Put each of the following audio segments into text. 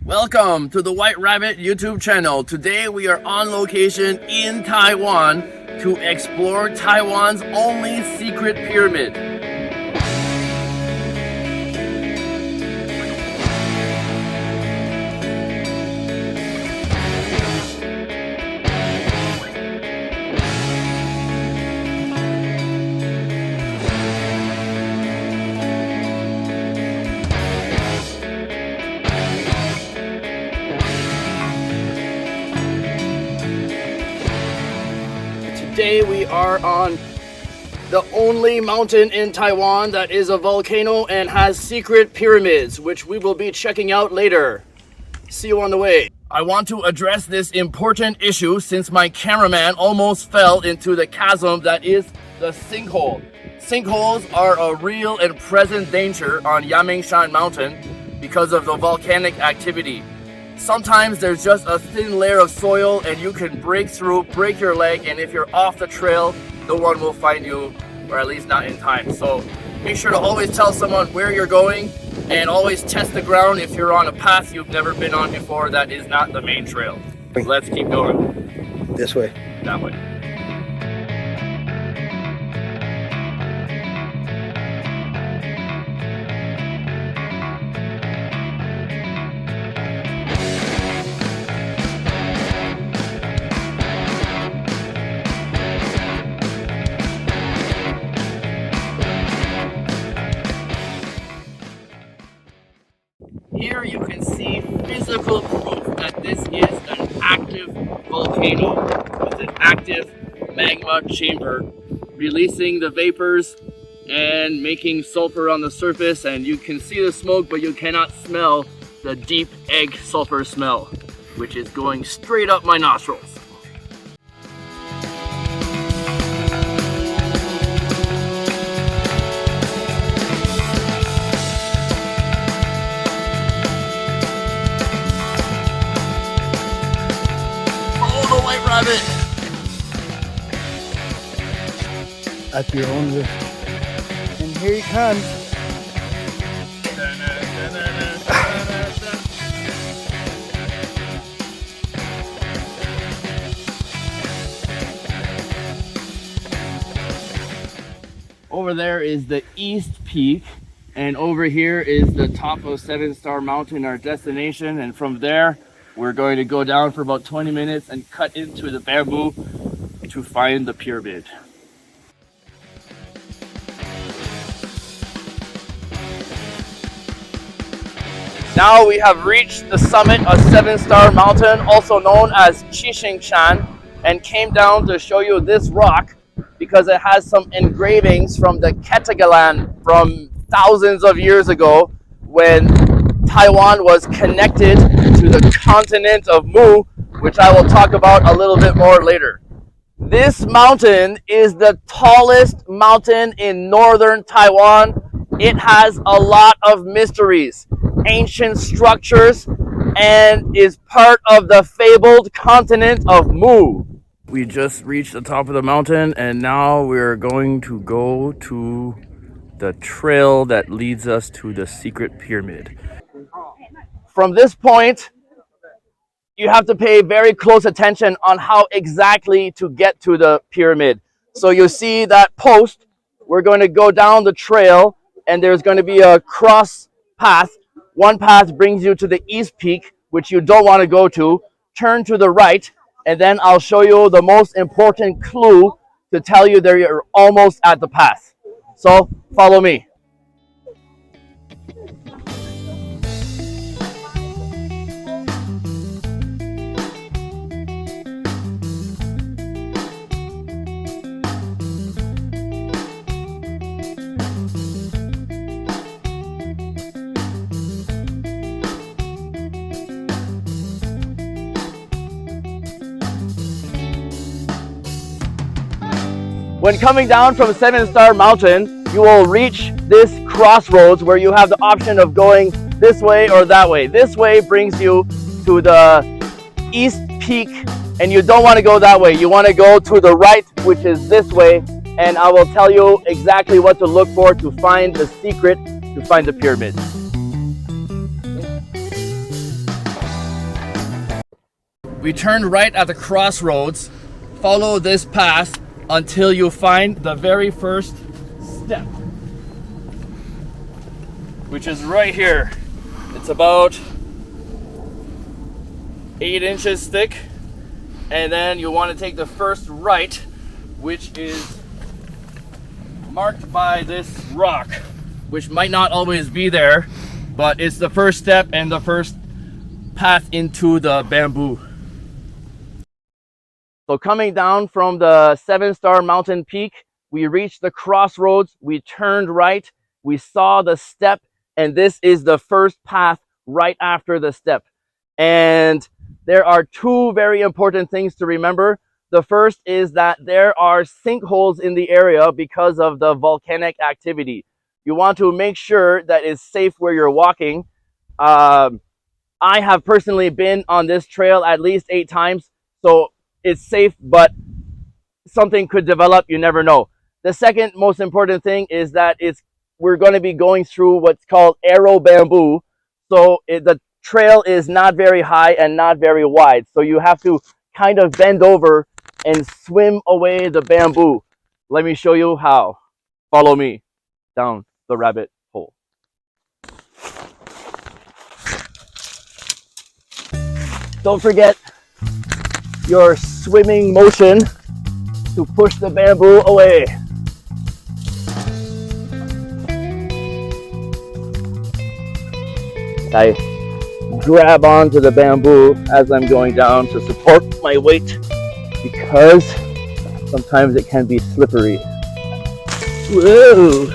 Welcome to the White Rabbit YouTube channel. Today we are on location in Taiwan to explore Taiwan's only secret pyramid. Today we are on the only mountain in Taiwan that is a volcano and has secret pyramids, which we will be checking out later. See you on the way. I want to address this important issue since my cameraman almost fell into the chasm that is the sinkhole. Sinkholes are a real and present danger on Yangmingshan Mountain because of the volcanic activity. Sometimes there's just a thin layer of soil and you can break through, break your leg, and if you're off the trail, no one will find you, or at least not in time. So make sure to always tell someone where you're going and always test the ground if you're on a path you've never been on before that is not the main trail. Let's keep going. This way. That way. Here you can see physical proof that this is an active volcano with an active magma chamber releasing the vapors and making sulfur on the surface, and you can see the smoke but you cannot smell the deep egg sulfur smell, which is going straight up my nostrils. White rabbit. At your own risk. And here he comes. Over there is the East Peak, and over here is the top of 7-Star Mountain, our destination, and from there we're going to go down for about 20 minutes and cut into the bamboo to find the pyramid. Now we have reached the summit of 7-Star Mountain, also known as Yangmingshan, and came down to show you this rock because it has some engravings from the Ketagalan from thousands of years ago when Taiwan was connected to the continent of Mu, which I will talk about a little bit more later. This mountain is the tallest mountain in northern Taiwan. It has a lot of mysteries, ancient structures, and is part of the fabled continent of Mu. We just reached the top of the mountain and now we're going to go to the trail that leads us to the secret pyramid. From this point, you have to pay very close attention on how exactly to get to the pyramid. So you see that post, we're going to go down the trail and there's going to be a cross path. One path brings you to the East Peak, which you don't want to go to. Turn to the right, and then I'll show you the most important clue to tell you that you're almost at the path. So follow me. When coming down from 7-Star Mountain, you will reach this crossroads where you have the option of going this way or that way. This way brings you to the East Peak, and you don't want to go that way. You want to go to the right, which is this way, and I will tell you exactly what to look for to find the secret, to find the pyramid. We turn right at the crossroads. Follow this path until you find the very first step, which is right here. It's about 8 inches thick, and then you want to take the first right, which is marked by this rock, which might not always be there, but it's the first step and the first path into the bamboo. So coming down from the 7-star mountain peak, we reached the crossroads, we turned right, we saw the step, and this is the first path right after the step. And there are 2 very important things to remember. The first is that there are sinkholes in the area because of the volcanic activity. You want to make sure that it's safe where you're walking. I have personally been on this trail at least 8 times, so it's safe, but something could develop, you never know. The second most important thing is that we're going to be going through what's called arrow bamboo. So the trail is not very high and not very wide. So you have to kind of bend over and swim away the bamboo. Let me show you how. Follow me down the rabbit hole. Don't forget your swimming motion to push the bamboo away. I grab onto the bamboo as I'm going down to support my weight because sometimes it can be slippery. Whoa!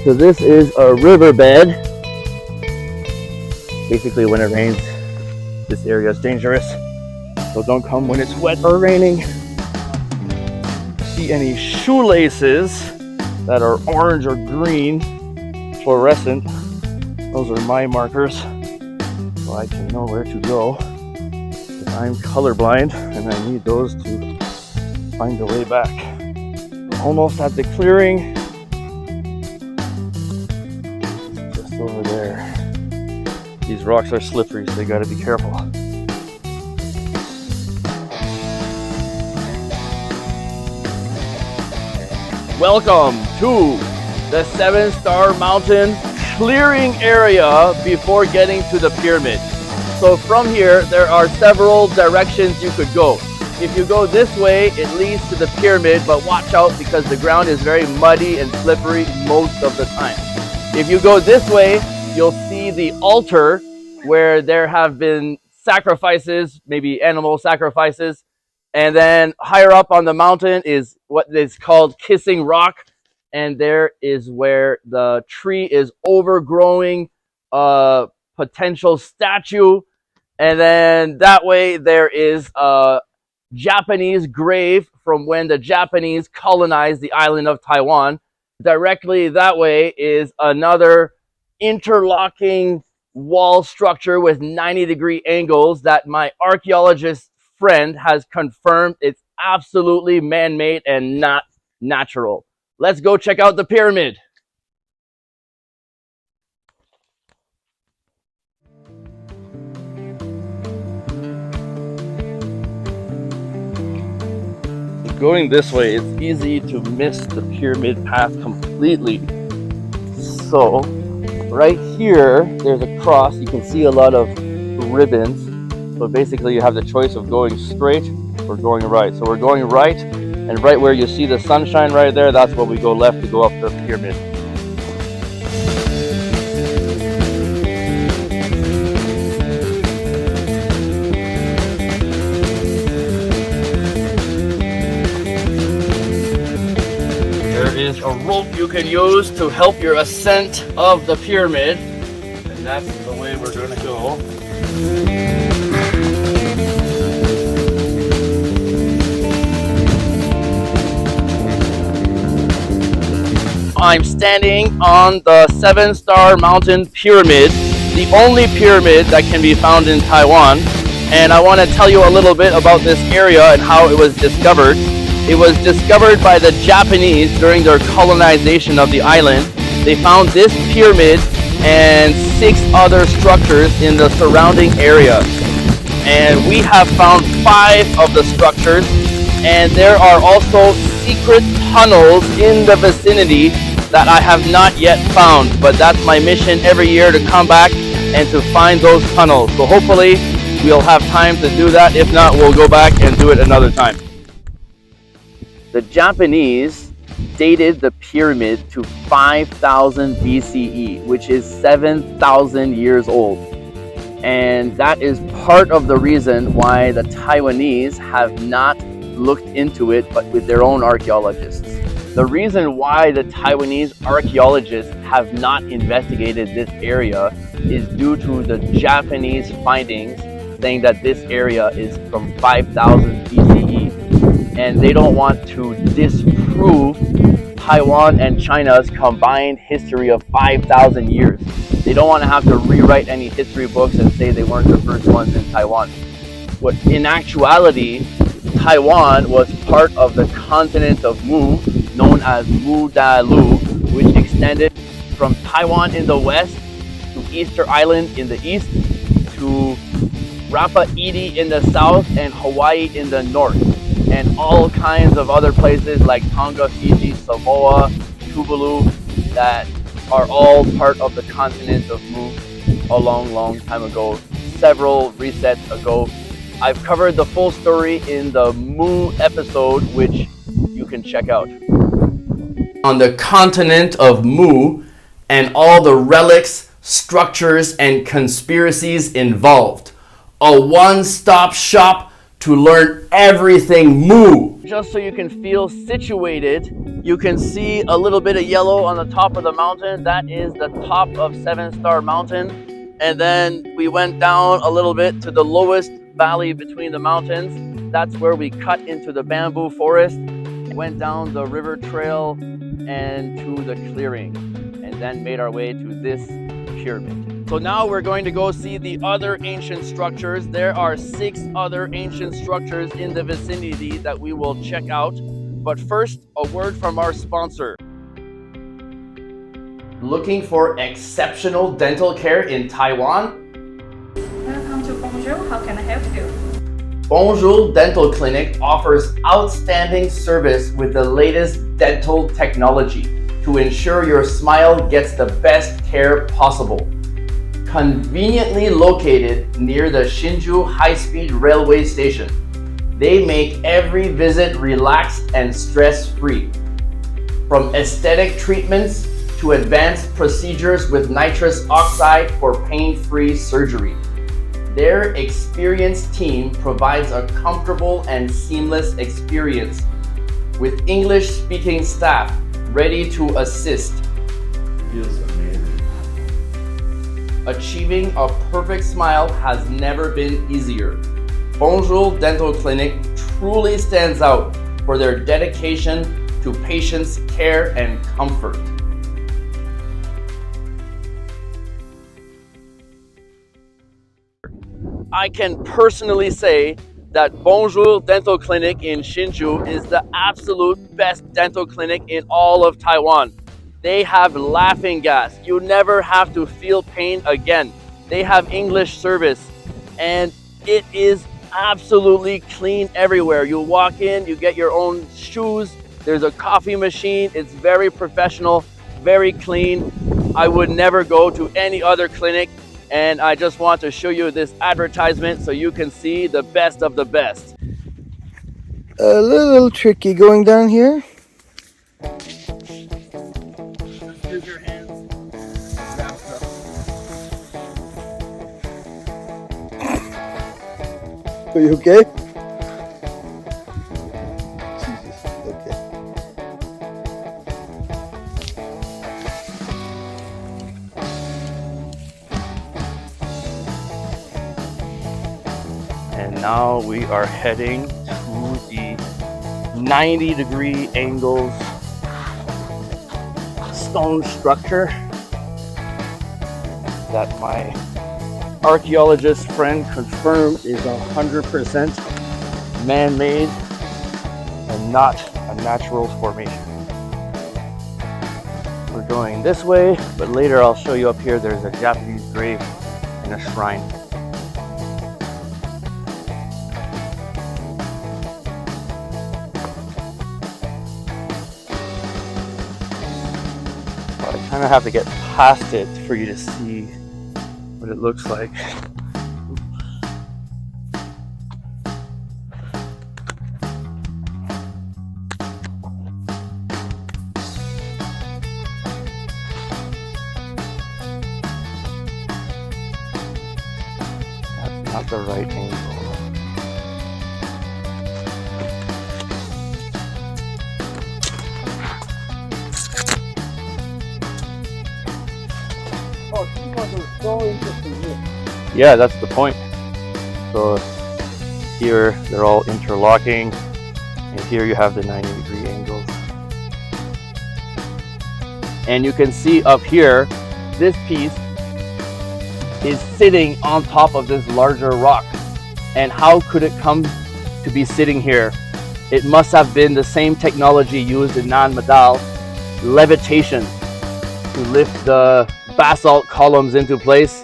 So this is a riverbed. Basically when it rains, this area is dangerous. So don't come when it's wet or raining. See any shoelaces that are orange or green, fluorescent, those are my markers, so I can know where to go. Because I'm colorblind and I need those to find the way back. We're almost at the clearing. It's just over there. These rocks are slippery, so you gotta be careful. Welcome to the 7-star mountain clearing area before getting to the pyramid. So from here, there are several directions you could go. If you go this way, it leads to the pyramid, but watch out because the ground is very muddy and slippery most of the time. If you go this way, you'll see the altar where there have been sacrifices, maybe animal sacrifices. And then higher up on the mountain is what is called Kissing Rock. And there is where the tree is overgrowing a potential statue. And then that way there is a Japanese grave from when the Japanese colonized the island of Taiwan. Directly that way is another interlocking wall structure with 90-degree angles that my archaeologist friend has confirmed it's absolutely man-made and not natural. Let's go check out the pyramid. Going this way, it's easy to miss the pyramid path completely. So, right here, there's a cross. You can see a lot of ribbons. So basically, you have the choice of going straight or going right. So we're going right, and right where you see the sunshine right there, that's where we go left to go up the pyramid. Is a rope you can use to help your ascent of the pyramid, and that's the way we're going to go. I'm standing on the 7-star mountain pyramid, the only pyramid that can be found in Taiwan, and I want to tell you a little bit about this area and how it was discovered. It was discovered by the Japanese during their colonization of the island. They found this pyramid and 6 other structures in the surrounding area. And we have found 5 of the structures, and there are also secret tunnels in the vicinity that I have not yet found, but that's my mission every year, to come back and to find those tunnels. So hopefully we'll have time to do that. If not, we'll go back and do it another time. The Japanese dated the pyramid to 5000 BCE, which is 7,000 years old. And that is part of the reason why the Taiwanese have not looked into it, but with their own archaeologists. The reason why the Taiwanese archaeologists have not investigated this area is due to the Japanese findings saying that this area is from 5000 BCE, and they don't want to disprove Taiwan and China's combined history of 5,000 years. They don't want to have to rewrite any history books and say they weren't the first ones in Taiwan. What in actuality, Taiwan was part of the continent of Mu, known as Mu Da Lu, which extended from Taiwan in the west to Easter Island in the east, to Rapa Iti in the south, and Hawaii in the north, and all kinds of other places like Tonga, Fiji, Samoa, Tuvalu, that are all part of the continent of Mu a long time ago, several resets ago. I've covered the full story in the Mu episode, which you can check out. On the continent of Mu and all the relics, structures, and conspiracies involved. A one-stop shop to learn everything Mu. Just so you can feel situated, you can see a little bit of yellow on the top of the mountain. That is the top of 7-Star Mountain. And then we went down a little bit to the lowest valley between the mountains. That's where we cut into the bamboo forest, went down the river trail and to the clearing, and then made our way to this pyramid. So now we're going to go see the other ancient structures. There are 6 other ancient structures in the vicinity that we will check out. But first, a word from our sponsor. Looking for exceptional dental care in Taiwan? Welcome to Bonjour. How can I help you? Bonjour Dental Clinic offers outstanding service with the latest dental technology to ensure your smile gets the best care possible. Conveniently located near the Hsinchu High-Speed Railway Station, they make every visit relaxed and stress-free. From aesthetic treatments to advanced procedures with nitrous oxide for pain-free surgery, their experienced team provides a comfortable and seamless experience with English-speaking staff ready to assist. Feels amazing. Achieving a perfect smile has never been easier. Bonjour Dental Clinic truly stands out for their dedication to patients' care and comfort. I can personally say that Bonjour Dental Clinic in Hsinchu is the absolute best dental clinic in all of Taiwan. They have laughing gas. You never have to feel pain again. They have English service, and it is absolutely clean everywhere. You walk in, you get your own shoes. There's a coffee machine. It's very professional, very clean. I would never go to any other clinic, and I just want to show you this advertisement so you can see the best of the best. A little tricky going down here. Use your hands. Grab stuff. Are you okay? Jesus, okay. And now we are heading to the 90-degree angles stone structure that my archaeologist friend confirmed is 100% man-made and not a natural formation. We're going this way, but later I'll show you up here there's a Japanese grave and a shrine. But I kind of have to get past it for you to see what it looks like. Not the right angle. Oh, these ones are so interesting here. Yeah, that's the point. So here they're all interlocking, and here you have the 90-degree angles. And you can see up here, this piece is sitting on top of this larger rock. And how could it come to be sitting here? It must have been the same technology used in non-metal, levitation, to lift the basalt columns into place.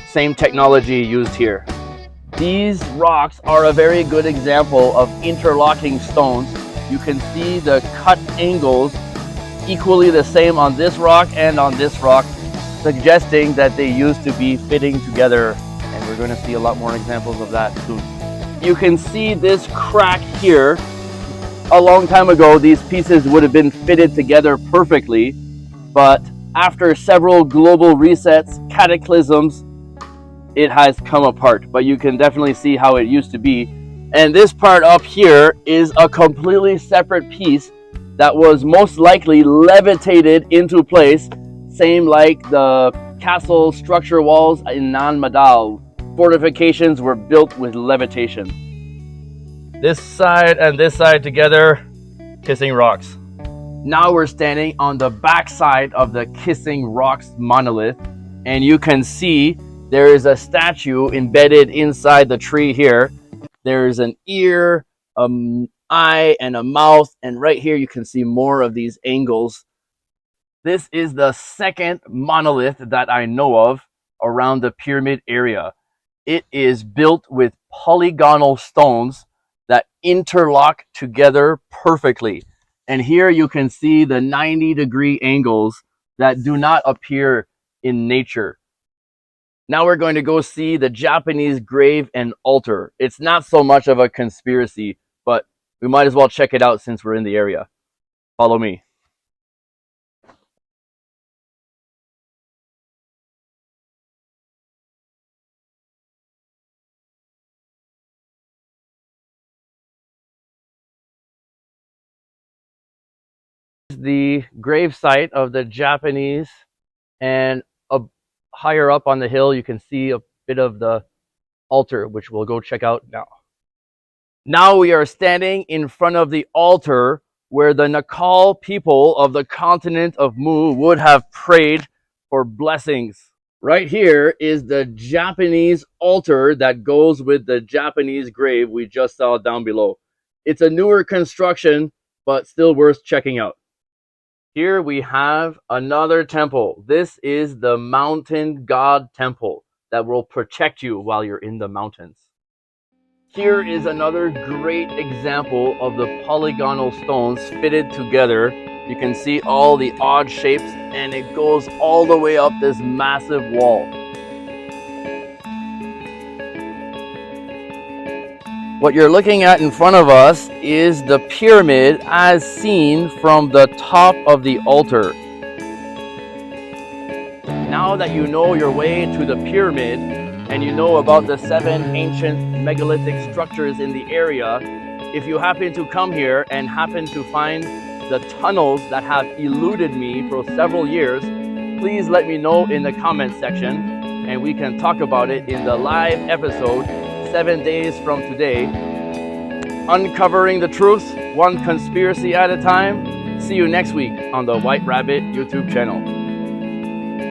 Same technology used here. These rocks are a very good example of interlocking stones. You can see the cut angles equally the same on this rock and on this rock, suggesting that they used to be fitting together, and we're going to see a lot more examples of that soon. You can see this crack here. A long time ago, these pieces would have been fitted together perfectly, but after several global resets, cataclysms, it has come apart. But you can definitely see how it used to be. And this part up here is a completely separate piece that was most likely levitated into place. Same like the castle structure walls in non-metal. Fortifications were built with levitation. This side and this side together, Kissing Rocks. Now we're standing on the back side of the Kissing Rocks monolith, and you can see there is a statue embedded inside the tree here. There's an ear, an eye, and a mouth, and right here you can see more of these angles. This is the second monolith that I know of around the pyramid area. It is built with polygonal stones that interlock together perfectly. And here you can see the 90-degree angles that do not appear in nature. Now we're going to go see the Japanese grave and altar. It's not so much of a conspiracy, but we might as well check it out since we're in the area. Follow me. The grave site of the Japanese, and higher up on the hill you can see a bit of the altar, which we'll go check out now. Now we are standing in front of the altar where the Nakal people of the continent of Mu would have prayed for blessings. Right here is the Japanese altar that goes with the Japanese grave we just saw down below. It's a newer construction, but still worth checking out. Here we have another temple. This is the mountain god temple that will protect you while you're in the mountains. Here is another great example of the polygonal stones fitted together. You can see all the odd shapes, and it goes all the way up this massive wall. What you're looking at in front of us is the pyramid as seen from the top of the altar. Now that you know your way to the pyramid and you know about the 7 ancient megalithic structures in the area, if you happen to come here and happen to find the tunnels that have eluded me for several years, please let me know in the comment section and we can talk about it in the live episode 7 days from today. Uncovering the truth, one conspiracy at a time. See you next week on the White Rabbit YouTube channel.